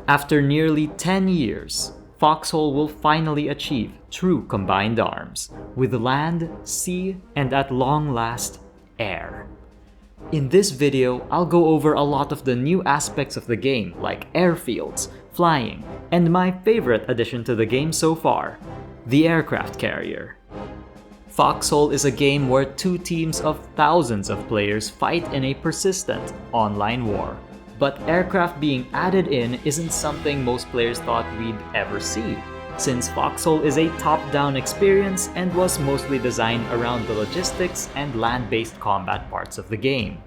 After nearly 10 years, Foxhole will finally achieve true combined arms, with land, sea, and at long last, air. In this video, I'll go over a lot of the new aspects of the game like airfields, flying, and my favorite addition to the game so far, the aircraft carrier. Foxhole is a game where two teams of thousands of players fight in a persistent online war. But aircraft being added in isn't something most players thought we'd ever see, since Foxhole is a top-down experience and was mostly designed around the logistics and land-based combat parts of the game.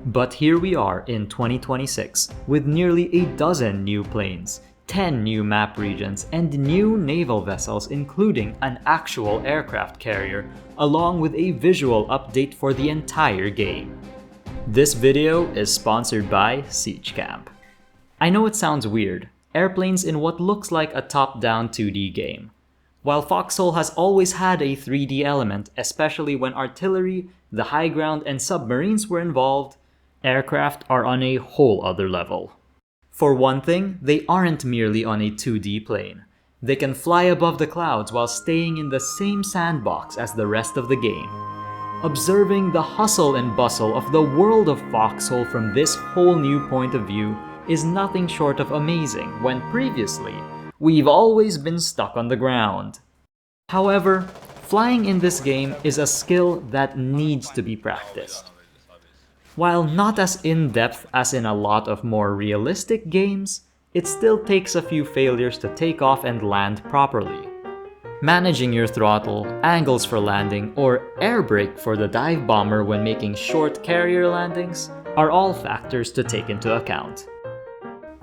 But here we are in 2026, with nearly a dozen new planes, 10 new map regions, and new naval vessels including an actual aircraft carrier, along with a visual update for the entire game. This video is sponsored by Siege Camp. I know it sounds weird, airplanes in what looks like a top-down 2D game. While Foxhole has always had a 3D element, especially when artillery, the high ground, and submarines were involved, aircraft are on a whole other level. For one thing, they aren't merely on a 2D plane. They can fly above the clouds while staying in the same sandbox as the rest of the game. Observing the hustle and bustle of the world of Foxhole from this whole new point of view is nothing short of amazing when previously, we've always been stuck on the ground. However, flying in this game is a skill that needs to be practiced. While not as in-depth as in a lot of more realistic games, it still takes a few failures to take off and land properly. Managing your throttle, angles for landing, or air brake for the dive bomber when making short carrier landings are all factors to take into account.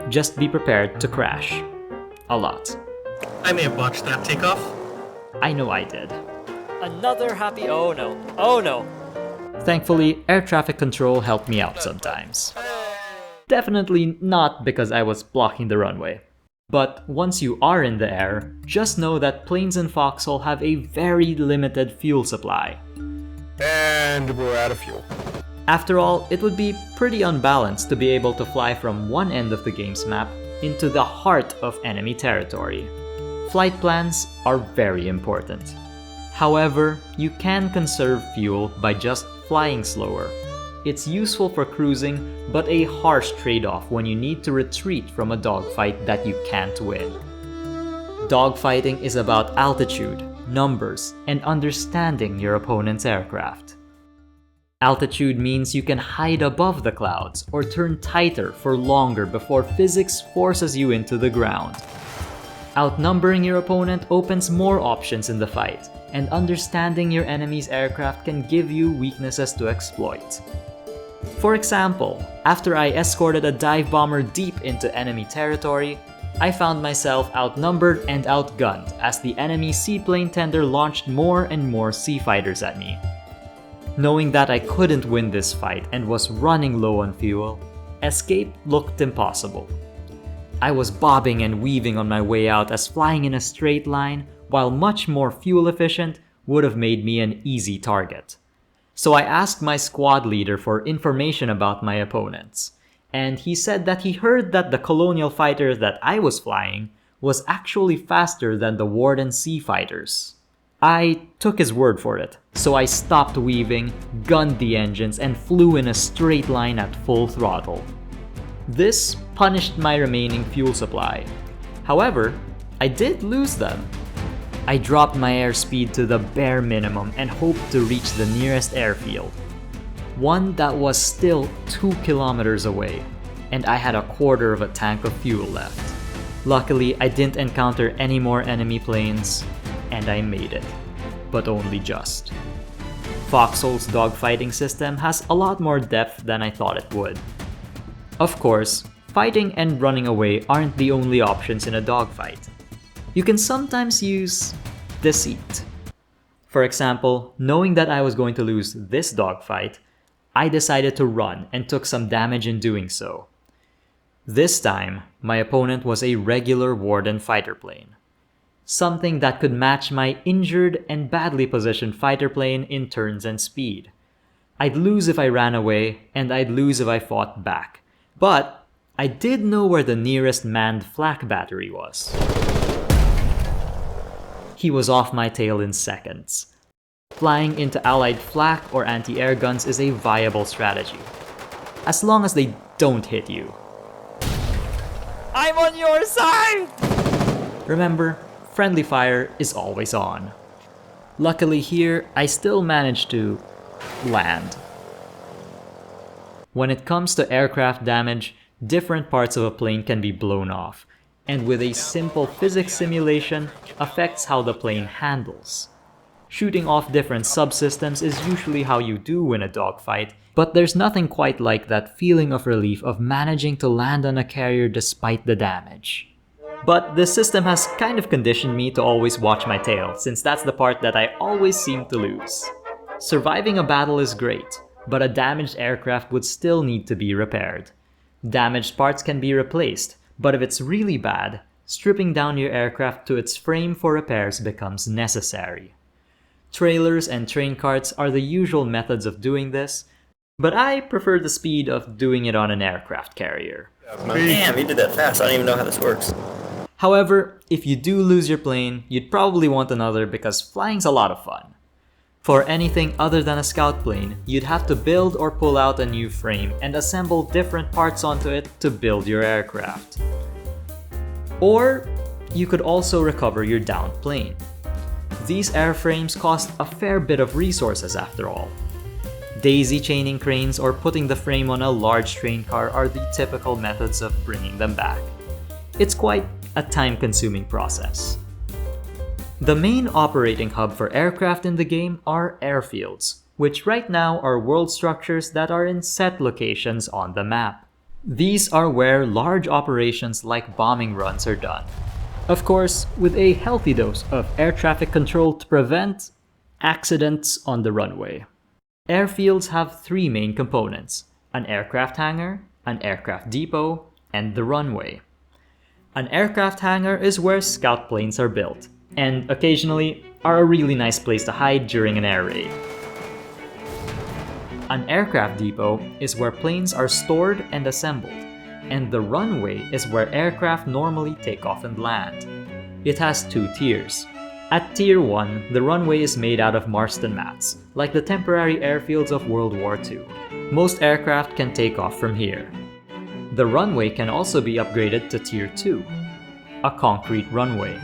Just be prepared to crash. A lot. I may have botched that takeoff. I know I did. Another happy oh no. Thankfully, air traffic control helped me out sometimes. Definitely not because I was blocking the runway. But once you are in the air, just know that planes in Foxhole have a very limited fuel supply. And we're out of fuel. After all, it would be pretty unbalanced to be able to fly from one end of the game's map into the heart of enemy territory. Flight plans are very important. However, you can conserve fuel by just flying slower. It's useful for cruising, but a harsh trade-off when you need to retreat from a dogfight that you can't win. Dogfighting is about altitude, numbers, and understanding your opponent's aircraft. Altitude means you can hide above the clouds or turn tighter for longer before physics forces you into the ground. Outnumbering your opponent opens more options in the fight, and understanding your enemy's aircraft can give you weaknesses to exploit. For example, after I escorted a dive bomber deep into enemy territory, I found myself outnumbered and outgunned as the enemy seaplane tender launched more and more sea fighters at me. Knowing that I couldn't win this fight and was running low on fuel, escape looked impossible. I was bobbing and weaving on my way out as flying in a straight line, while much more fuel efficient, would have made me an easy target. So I asked my squad leader for information about my opponents, and he said that he heard that the colonial fighter that I was flying was actually faster than the Warden Sea fighters. I took his word for it, so I stopped weaving, gunned the engines, and flew in a straight line at full throttle. This punished my remaining fuel supply. However, I did lose them. I dropped my airspeed to the bare minimum and hoped to reach the nearest airfield, one that was still 2 kilometers away, and I had a quarter of a tank of fuel left. Luckily, I didn't encounter any more enemy planes, and I made it, but only just. Foxhole's dogfighting system has a lot more depth than I thought it would. Of course, fighting and running away aren't the only options in a dogfight. You can sometimes use deceit. For example, knowing that I was going to lose this dogfight, I decided to run and took some damage in doing so. This time, my opponent was a regular Warden fighter plane. Something that could match my injured and badly positioned fighter plane in turns and speed. I'd lose if I ran away, and I'd lose if I fought back. But I did know where the nearest manned flak battery was. He was off my tail in seconds. Flying into allied flak or anti-air guns is a viable strategy, as long as they don't hit you. I'm on your side! Remember, friendly fire is always on. Luckily here, I still managed to land. When it comes to aircraft damage, different parts of a plane can be blown off, and with a simple physics simulation, affects how the plane handles. Shooting off different subsystems is usually how you do in a dogfight, but there's nothing quite like that feeling of relief of managing to land on a carrier despite the damage. But this system has kind of conditioned me to always watch my tail, since that's the part that I always seem to lose. Surviving a battle is great, but a damaged aircraft would still need to be repaired. Damaged parts can be replaced, but if it's really bad, stripping down your aircraft to its frame for repairs becomes necessary. Trailers and train carts are the usual methods of doing this, but I prefer the speed of doing it on an aircraft carrier. Damn, you did that fast. I don't even know how this works. However, if you do lose your plane, you'd probably want another because flying's a lot of fun. For anything other than a scout plane, you'd have to build or pull out a new frame and assemble different parts onto it to build your aircraft. Or you could also recover your downed plane. These airframes cost a fair bit of resources after all. Daisy chaining cranes or putting the frame on a large train car are the typical methods of bringing them back. It's quite a time-consuming process. The main operating hub for aircraft in the game are airfields, which right now are world structures that are in set locations on the map. These are where large operations like bombing runs are done. Of course, with a healthy dose of air traffic control to prevent accidents on the runway. Airfields have three main components: an aircraft hangar, an aircraft depot, and the runway. An aircraft hangar is where scout planes are built, and occasionally are a really nice place to hide during an air raid. An aircraft depot is where planes are stored and assembled, and the runway is where aircraft normally take off and land. It has two tiers. At Tier 1, the runway is made out of Marston mats, like the temporary airfields of World War II. Most aircraft can take off from here. The runway can also be upgraded to Tier 2, a concrete runway.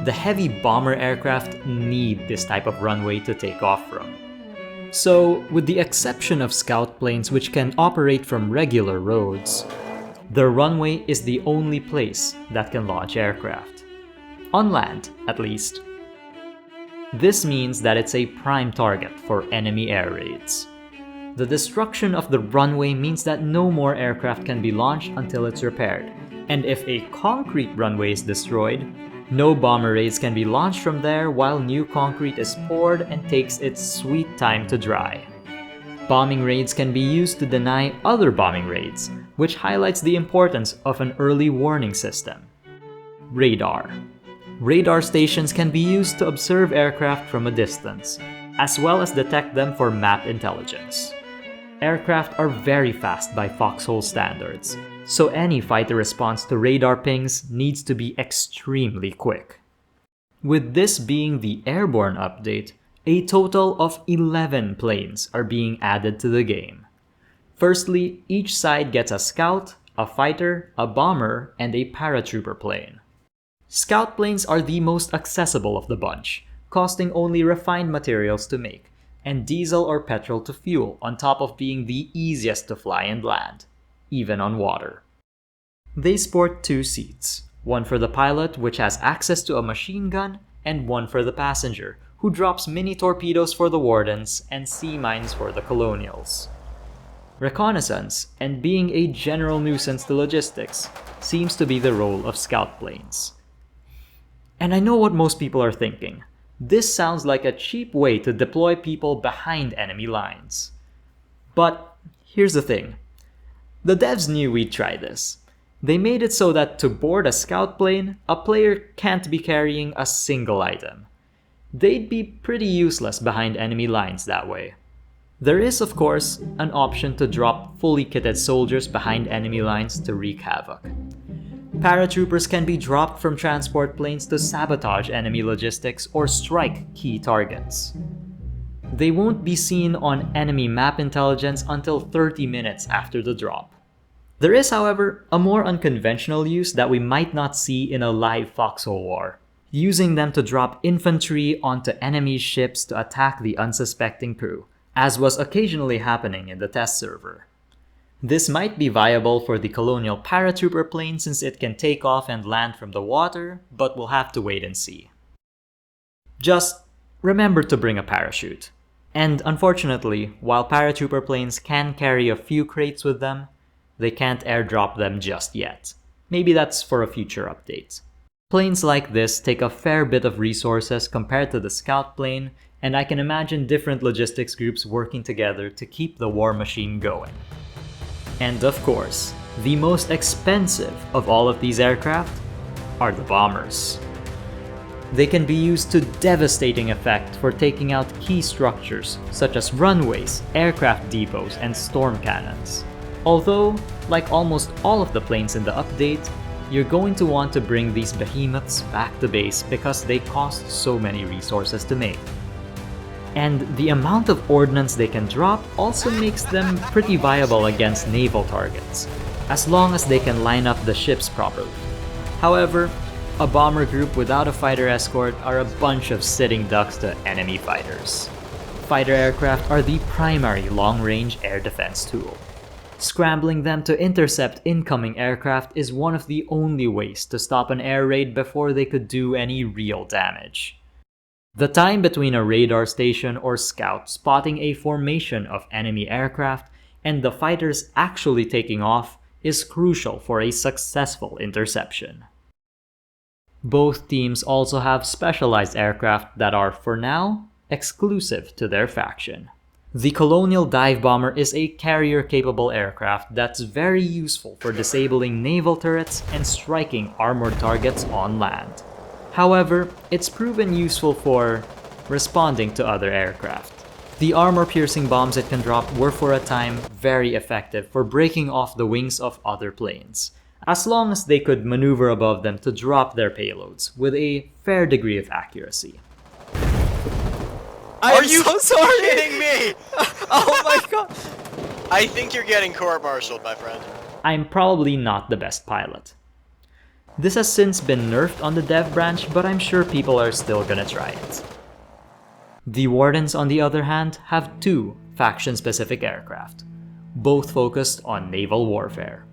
The heavy bomber aircraft need this type of runway to take off from. So, with the exception of scout planes which can operate from regular roads, the runway is the only place that can launch aircraft. On land, at least. This means that it's a prime target for enemy air raids. The destruction of the runway means that no more aircraft can be launched until it's repaired, and if a concrete runway is destroyed, no bomber raids can be launched from there while new concrete is poured and takes its sweet time to dry. Bombing raids can be used to deny other bombing raids, which highlights the importance of an early warning system. Radar. Radar stations can be used to observe aircraft from a distance, as well as detect them for map intelligence. Aircraft are very fast by Foxhole standards, so any fighter response to radar pings needs to be extremely quick. With this being the airborne update, a total of 11 planes are being added to the game. Firstly, each side gets a scout, a fighter, a bomber, and a paratrooper plane. Scout planes are the most accessible of the bunch, costing only refined materials to make, and diesel or petrol to fuel on top of being the easiest to fly and land, even on water. They sport two seats, one for the pilot which has access to a machine gun, and one for the passenger, who drops mini torpedoes for the wardens and sea mines for the colonials. Reconnaissance, and being a general nuisance to logistics, seems to be the role of scout planes. And I know what most people are thinking. This sounds like a cheap way to deploy people behind enemy lines. But here's the thing. The devs knew we'd try this. They made it so that to board a scout plane, a player can't be carrying a single item. They'd be pretty useless behind enemy lines that way. There is, of course, an option to drop fully kitted soldiers behind enemy lines to wreak havoc. Paratroopers can be dropped from transport planes to sabotage enemy logistics or strike key targets. They won't be seen on enemy map intelligence until 30 minutes after the drop. There is, however, a more unconventional use that we might not see in a live Foxhole war, using them to drop infantry onto enemy ships to attack the unsuspecting crew, as was occasionally happening in the test server. This might be viable for the Colonial paratrooper plane since it can take off and land from the water, but we'll have to wait and see. Just remember to bring a parachute. And unfortunately, while paratrooper planes can carry a few crates with them, they can't airdrop them just yet. Maybe that's for a future update. Planes like this take a fair bit of resources compared to the scout plane, and I can imagine different logistics groups working together to keep the war machine going. And of course, the most expensive of all of these aircraft are the bombers. They can be used to devastating effect for taking out key structures such as runways, aircraft depots, and storm cannons. Although, like almost all of the planes in the update, you're going to want to bring these behemoths back to base because they cost so many resources to make. And the amount of ordnance they can drop also makes them pretty viable against naval targets, as long as they can line up the ships properly. However, a bomber group without a fighter escort are a bunch of sitting ducks to enemy fighters. Fighter aircraft are the primary long-range air defense tool. Scrambling them to intercept incoming aircraft is one of the only ways to stop an air raid before they could do any real damage. The time between a radar station or scout spotting a formation of enemy aircraft and the fighters actually taking off is crucial for a successful interception. Both teams also have specialized aircraft that are, for now, exclusive to their faction. The Colonial Dive Bomber is a carrier-capable aircraft that's very useful for disabling naval turrets and striking armored targets on land. However, it's proven useful for responding to other aircraft. The armor-piercing bombs it can drop were for a time very effective for breaking off the wings of other planes, as long as they could maneuver above them to drop their payloads with a fair degree of accuracy. Are you so sorry? kidding me? Oh my god! I think you're getting court-martialed, my friend. I'm probably not the best pilot. This has since been nerfed on the dev branch, but I'm sure people are still gonna try it. The Wardens, on the other hand, have two faction-specific aircraft, both focused on naval warfare.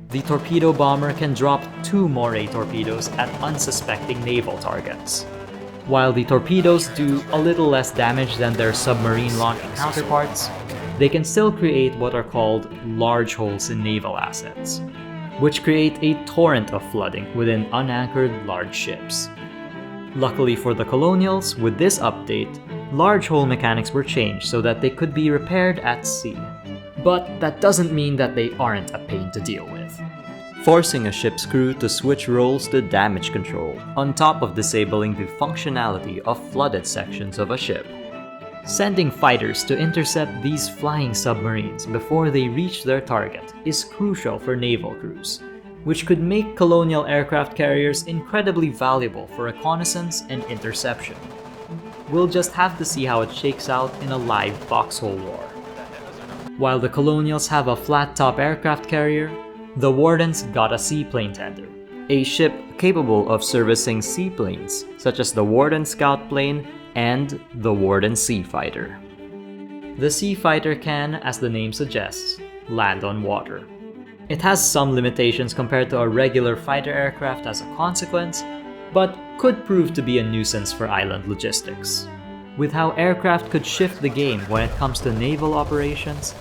The torpedo bomber can drop 2 Moray torpedoes at unsuspecting naval targets. While the torpedoes do a little less damage than their submarine launch counterparts, they can still create what are called large holes in naval assets, which create a torrent of flooding within unanchored large ships. Luckily for the Colonials, with this update, large hole mechanics were changed so that they could be repaired at sea. But that doesn't mean that they aren't a pain to deal with, forcing a ship's crew to switch roles to damage control, on top of disabling the functionality of flooded sections of a ship. Sending fighters to intercept these flying submarines before they reach their target is crucial for naval crews, which could make Colonial aircraft carriers incredibly valuable for reconnaissance and interception. We'll just have to see how it shakes out in a live Foxhole war. While the Colonials have a flat-top aircraft carrier, the Wardens got a seaplane tender, a ship capable of servicing seaplanes such as the Warden Scout Plane and the Warden Sea Fighter. The Sea Fighter can, as the name suggests, land on water. It has some limitations compared to a regular fighter aircraft as a consequence, but could prove to be a nuisance for island logistics. With how aircraft could shift the game when it comes to naval operations,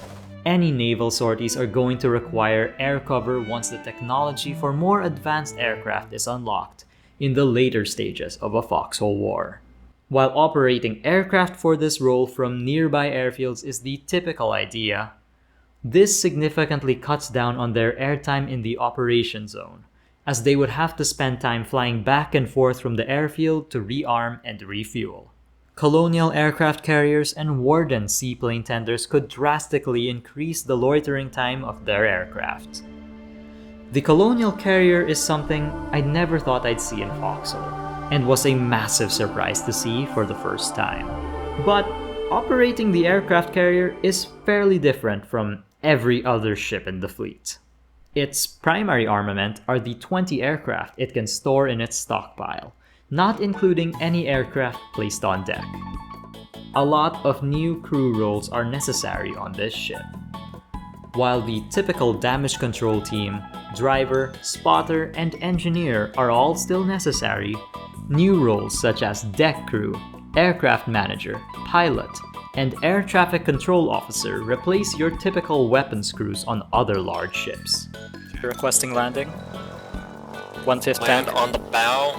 any naval sorties are going to require air cover once the technology for more advanced aircraft is unlocked in the later stages of a Foxhole war. While operating aircraft for this role from nearby airfields is the typical idea, this significantly cuts down on their airtime in the operation zone, as they would have to spend time flying back and forth from the airfield to rearm and refuel. Colonial aircraft carriers and Warden seaplane tenders could drastically increase the loitering time of their aircraft. The Colonial carrier is something I never thought I'd see in Foxhole, and was a massive surprise to see for the first time. But operating the aircraft carrier is fairly different from every other ship in the fleet. Its primary armament are the 20 aircraft it can store in its stockpile, not including any aircraft placed on deck. A lot of new crew roles are necessary on this ship. While the typical damage control team, driver, spotter, and engineer are all still necessary, new roles such as deck crew, aircraft manager, pilot, and air traffic control officer replace your typical weapons crews on other large ships. Requesting landing. 1/5 Land tank. on the bow.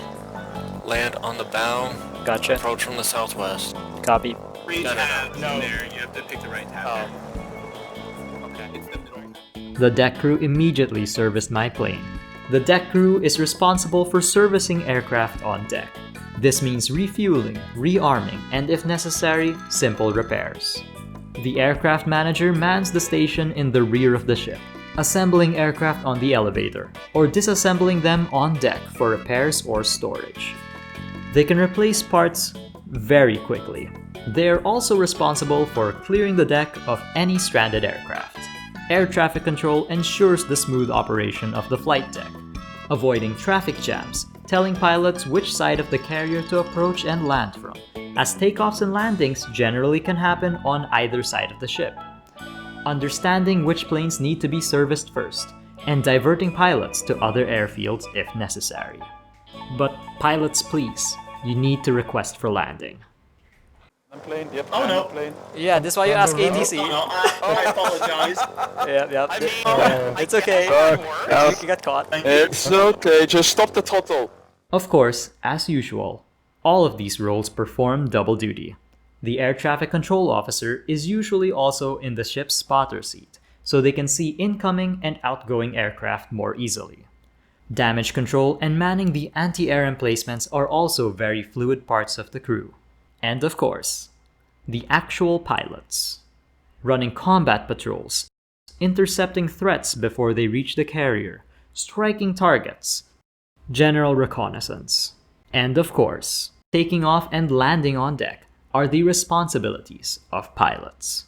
Land on the bow. Gotcha. Approach from the southwest. Copy. Three No, no, no. tabs in there. You have to pick the right tab. Okay. It's the middle. The deck crew immediately serviced my plane. The deck crew is responsible for servicing aircraft on deck. This means refueling, rearming, and if necessary, simple repairs. The aircraft manager mans the station in the rear of the ship, assembling aircraft on the elevator, or disassembling them on deck for repairs or storage. They can replace parts very quickly. They are also responsible for clearing the deck of any stranded aircraft. Air traffic control ensures the smooth operation of the flight deck, avoiding traffic jams, telling pilots which side of the carrier to approach and land from, as takeoffs and landings generally can happen on either side of the ship. Understanding which planes need to be serviced first, and diverting pilots to other airfields if necessary. But pilots, please, you need to request for landing. Plane, yep. Oh, no. Plane. Yeah, this is why you ask ATC. No, I apologize. Yeah. I mean, It's okay. You got caught. It's okay, just stop the throttle. Of course, as usual, all of these roles perform double duty. The air traffic control officer is usually also in the ship's spotter seat, so they can see incoming and outgoing aircraft more easily. Damage control and manning the anti-air emplacements are also very fluid parts of the crew. And of course, the actual pilots, running combat patrols, intercepting threats before they reach the carrier, striking targets, general reconnaissance, and of course, taking off and landing on deck are the responsibilities of pilots.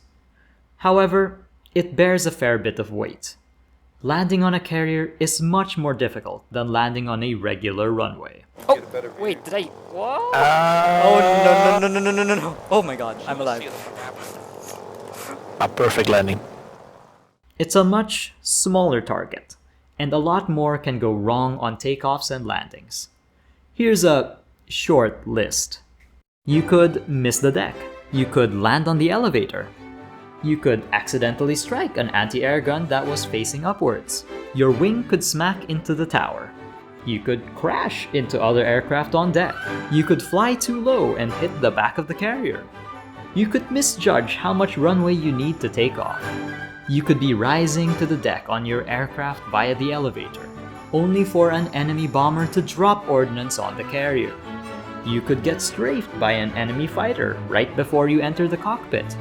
However, it bears a fair bit of weight. Landing on a carrier is much more difficult than landing on a regular runway. Oh, wait, did I? What? Oh, no. Oh my god, I'm alive. A perfect landing. It's a much smaller target, and a lot more can go wrong on takeoffs and landings. Here's a short list. You could miss the deck. You could land on the elevator. You could accidentally strike an anti-air gun that was facing upwards. Your wing could smack into the tower. You could crash into other aircraft on deck. You could fly too low and hit the back of the carrier. You could misjudge how much runway you need to take off. You could be rising to the deck on your aircraft via the elevator, only for an enemy bomber to drop ordnance on the carrier. You could get strafed by an enemy fighter right before you enter the cockpit.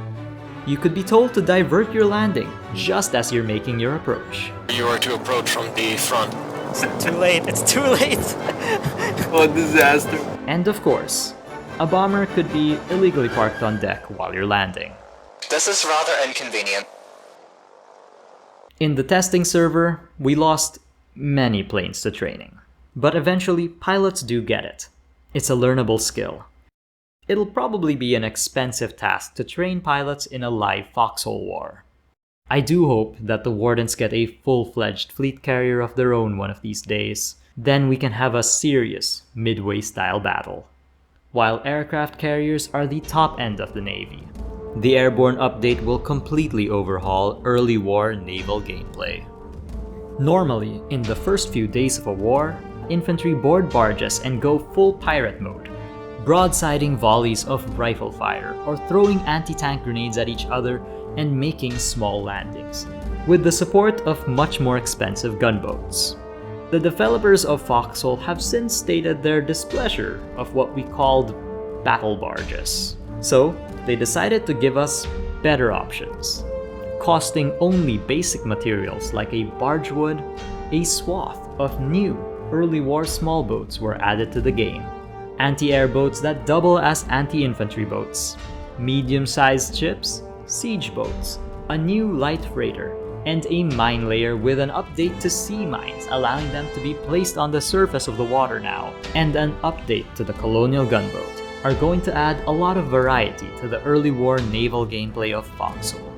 You could be told to divert your landing just as you're making your approach. You are to approach from the front. It's too late. It's too late. What disaster. And of course, a bomber could be illegally parked on deck while you're landing. This is rather inconvenient. In the testing server, we lost many planes to training, but eventually pilots do get it. It's a learnable skill. It'll probably be an expensive task to train pilots in a live Foxhole war. I do hope that the Wardens get a full-fledged fleet carrier of their own one of these days. Then we can have a serious Midway-style battle. While aircraft carriers are the top end of the Navy, the Airborne update will completely overhaul early war naval gameplay. Normally, in the first few days of a war, infantry board barges and go full pirate mode, broadsiding volleys of rifle fire or throwing anti-tank grenades at each other and making small landings, with the support of much more expensive gunboats. The developers of Foxhole have since stated their displeasure of what we called battle barges. So, they decided to give us better options. Costing only basic materials like a barge wood, a swath of new early war small boats were added to the game. Anti-air boats that double as anti-infantry boats, medium-sized ships, siege boats, a new light freighter, and a mine layer with an update to sea mines, allowing them to be placed on the surface of the water now, and an update to the colonial gunboat, are going to add a lot of variety to the early war naval gameplay of Foxhole.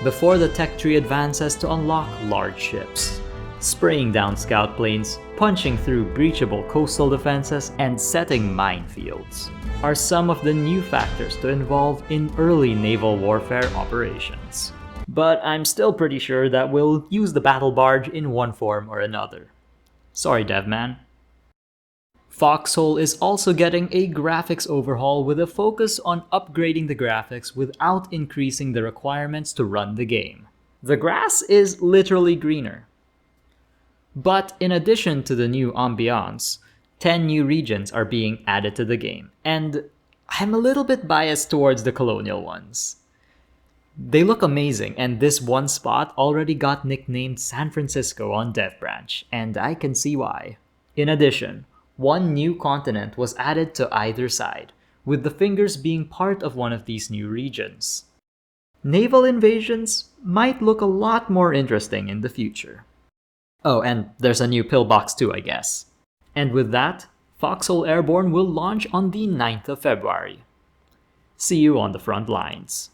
Before the tech tree advances to unlock large ships, spraying down scout planes, punching through breachable coastal defenses, and setting minefields, are some of the new factors to involve in early naval warfare operations. But I'm still pretty sure that we'll use the battle barge in one form or another. Sorry, DevMan. Foxhole is also getting a graphics overhaul with a focus on upgrading the graphics without increasing the requirements to run the game. The grass is literally greener. But in addition to the new ambiance, 10 new regions are being added to the game, and I'm a little bit biased towards the colonial ones. They look amazing, and this one spot already got nicknamed San Francisco on Dev Branch, and I can see why. In addition, one new continent was added to either side, with the fingers being part of one of these new regions. Naval invasions might look a lot more interesting in the future. Oh, and there's a new pillbox too, I guess. And with that, Foxhole Airborne will launch on the 9th of February. See you on the front lines.